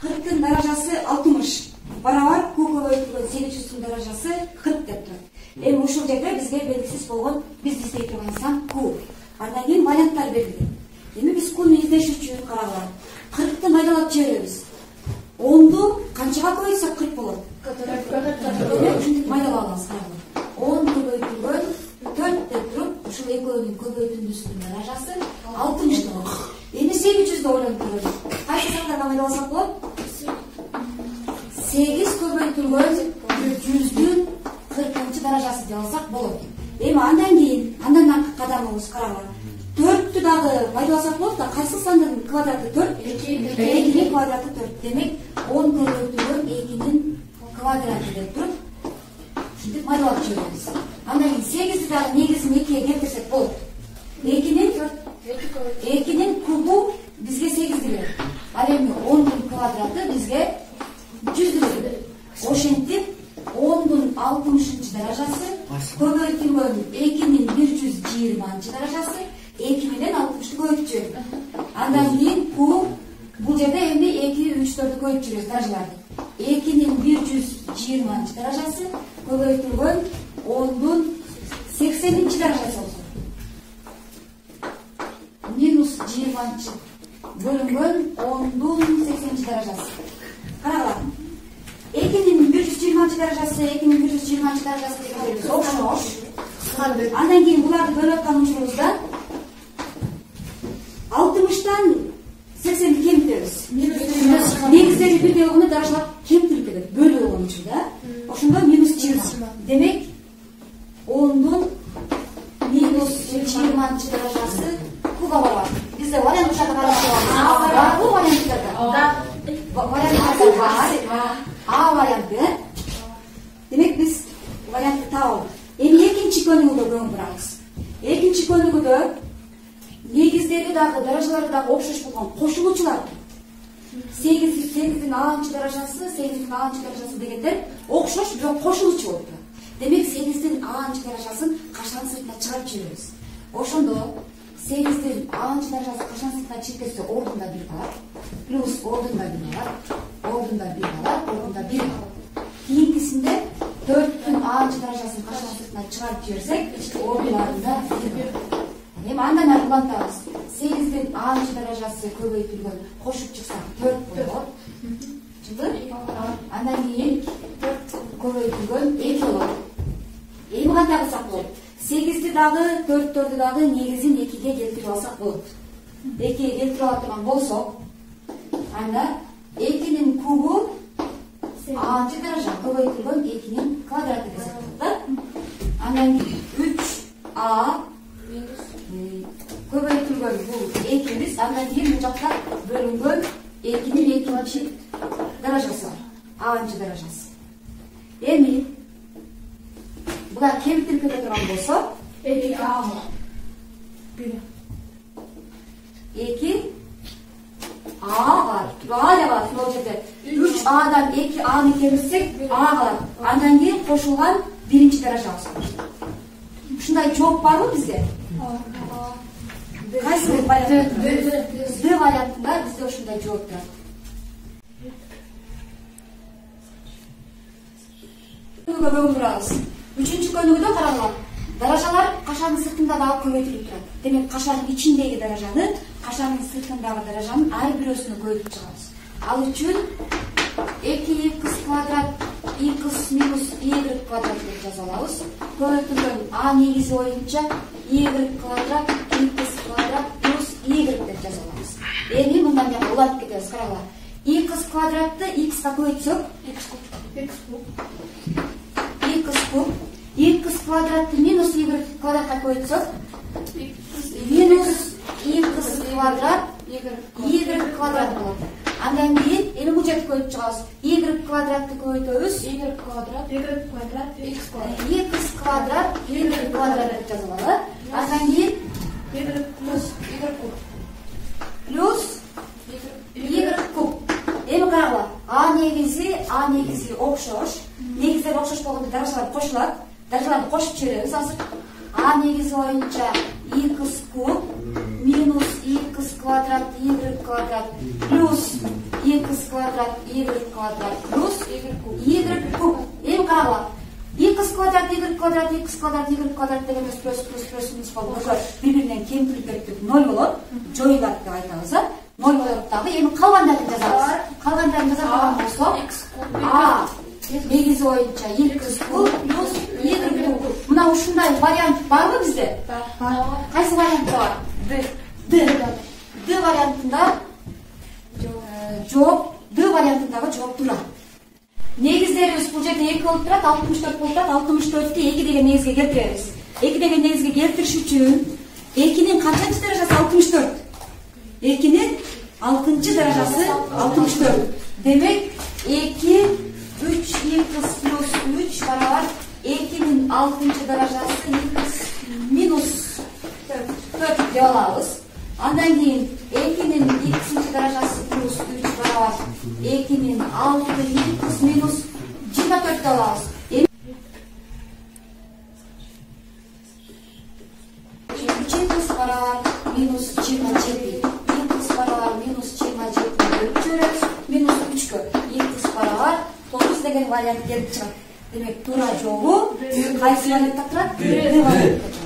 40'ın darajасы 60. Барабар Q көбөйтүлгөн 800'ün darajасы 40 деп турат. Эми ушул жерде бизге белгисиз болгон биз издей турган сан Q. Андан кийин варианттар берилген. Эми биз Q'ну издеш үчүн карагыла. 40'ты майдалап жиберебиз. 10'ду канчага көбөйтсөк 40 болот? Ушинтип майдалап алабыз карагыла. 10 көбөйтүлгөн 4 деп туруп, ушул экөөнүн көбөйтүндүсүнүн даражасы 60 болот. Эми 800'дү ойлонуп көрөлү. Кайсы сандарга майдаласак болот? 8 көбөйтүлгөн 100'дүн 40 даражасы деп алсак болот. Эми андан кийин, андан аркы кадамыбыз карагыла. 4'тү дагы майдаласак болот да, кайсы сандын квадраты 4? 2'nin квадраты 4. Демек 10 көбөйтүлгөн 2'nin квадраты деп туруп, ушинтип майдалап жиберебиз. Андан кийин 8'ди дагы негизин 2'ye келтирсек болот. 2'nin кубу бизге 8 берет. Ал эми 10'дун квадраты бизге 100 берет. Ошентип 10'дун 60 даражасы көбөйтүлгөн 2'nin 120 даражасы 2 менен 60'ты көбөйтүп жиберет. Андан кийин Q бул жерде эми 2, 3, 4'ды көбөйтүп жиберебиз даражаларды. 2'nin 120 даражасы көбөйтүлгөн 10'дун 80 даражасы болсун. Минус 20 бөлүнгөн 10'дун 80 даражасы. Карагыла. 2'nin 120 даражасы, 2'nin 120 даражасы дегенде окшош. Андан кийин буларды бөлүп аткан учурубузда 60'тан 80'ди кемитебиз. Негиздери бирдей болгондо даражалар кемитилип кетет, бөлүү болгон учурда. Ошондо минус 20. Демек 10'дун минус 20 даражасы Q'га барат. Бизде вариант ушакта карап бар. Бул варианттарда. Варианттар бар. А варианты. Демек биз вариантты табабыз. Эми экинчи көнүгүдө көңүл бурабыз. Экинчи көнүгүдө негиздери дагы, даражалары дагы окшош болгон кошулуучулар. 8'дин аланчы даражасы, 8'дин аланчы даражасы дегендер окшош, бирок кошулуучу болуп турат. Демек 8'дин аланчы даражасын кашанын сыртына чыгарып жиберебиз. Ошондо 8'дин аланчы даражасы кашанын сыртына чыгып кетсе, ордунда 1 калат. Плюс ордунда 1 калат. Ордунда 1 калат, ордунда 1 калат. Кийинкисинде 4'түн аланчы даражасын кашанын сыртына чыгарып жиберсек, ордуларында 1 калат. Эми андан ары улантабыз. 8'дин аланчы даражасы көбөйтүлгөн кошуп чыксак 4 болот. Чындыкпы? Андан кийин 4 көбөйтүлгөн 2 болот. Эми кандай кылсак болот? 8'ди дагы, 4'төрдү дагы негизин 2'ге келтирип алсак болот. 2'ге келтирип ала турган болсок, анда 2'nin кубу аланчы даража көбөйтүлгөн 2'nin квадраты десек болот да. Андан кийин 3a көбөйтүлгөн бул 2'биз, андан кийин бул жакта бөлүнгөн 2'nin 2 даражасы бар. Аланчы даражасы. Эми булар кемитилип кете турган болсо, 2a 2a бар. А деп алат бул жерде. 3a'дан 2a'ны кемирсек, a калат. Андан кийин кошулган биринчи даражабыз бар. Ушундай жооп барбы бизде? Кайсы вариант? Д вариантында бизде ушундай жооп турат. Көбөйүп турабыз. Үчүнчү көнүгүдө карагыла. Даражалар кашанын сыртында дагы көбөйтүлүп турат. Демек кашанын ичиндеги даражаны, кашанын сыртындагы даражанын ар бирөөсүнө көбөйтүп чыгабыз. Ал үчүн 2x квадрат x минус y квадрат деп жаза алабыз. Көбөйтүлгөн a негизи боюнча y квадрат x квадрат плюс y деп жаза алабыз. Эми мындан бияка улантып кетебиз, карагыла. x квадратты x-ка көбөйтсөк, x квадратты минус y квадратка көбөйтсөк, минус x квадрат y квадрат болот. Андан кийин эми бул жерди көбөйтүп чыгабыз. Y квадратты көбөйтөбүз. Y квадрат x квадрат y квадрат деп жазылалы. Андан кийин плюс y куб. Эми карагыла. А негизи окшош. Негиздер окшош болгондо даражалар кошулат. Даражаларды кошуп жиберебиз азыр. А негизи боюнча x куб минус x квадрат y квадрат плюс x квадрат y квадрат плюс y куб. Эми карагыла. X квадрат y квадрат x квадрат y квадрат дегенде плюс минус болуп бири-биринен кемтирип кетип 0 болот. Жоюлат деп айтабыз. 0 болот дагы. Эми калгандарын жазабыз. Калгандарын жаза турган болсок x куб негизи боюнча x куб плюс y куб. Мына ушундай вариант барбы бизде? Бар. Кайсы вариантта бар? D вариантында жооп, D вариантындагы жооп турат. Негиздерибиз бул жерде 2 болуп турат, 64 болуп турат. 64'тү 2 деген негизге келтиребиз. 2 деген негизге келтириш үчүн 2'nin канчанчы даражасы 64? 2'nin 6-cı darajасы 64. Demek 2 3x plus 3 beraber 2'nin 6-cı darajası x minus 4 diye alırız. Ondan keyin 2'nin x'inci darajası plus 3 beraber 2'nin 6 x minus 24 diye alırız. 3x beraber minus 27. X beraber minus 27 bölüp minus 3 x beraber 9 деген вариант келип чыгат. Демек туура жообу кайсы вариантта турат? D вариантта.